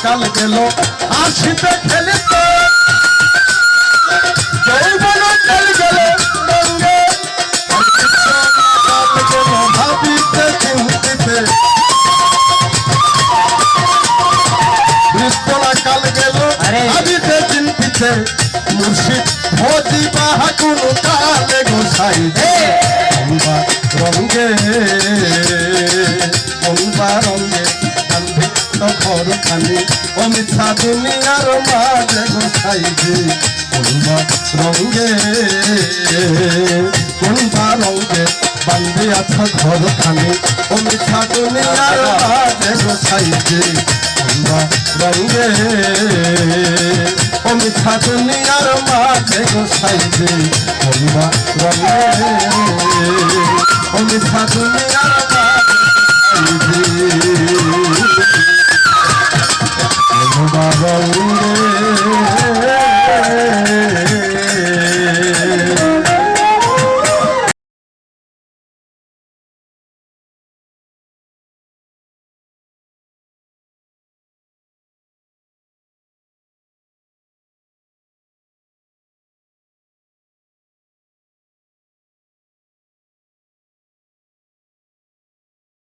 কাল গেল আসিতে খেলিতে যৌবন কাল গেল রঙ্গে কাল গেল ভাবিতে চিন্তিতে কৃষ্ণা কাল গেল ভাবিতে চিন্তিতে মুর্শিদ ভোজি বাহা কোন কালে গোসাই রঙ্গে রঙ্গে ঘর খালি অমিথা দুনিয়ার মাঝে গোসাই যে কোনবা রঙ্গে বান্ধে আছো ঘর খালি অমিথা দুনিয়ার মাঝে গোসাই যে কোনবা রঙ্গে অমিথা দুনিয়ার মাঝে গোসাই যে কোনবা রঙ্গে অমিথা দুনিয়ার মাঝে Baba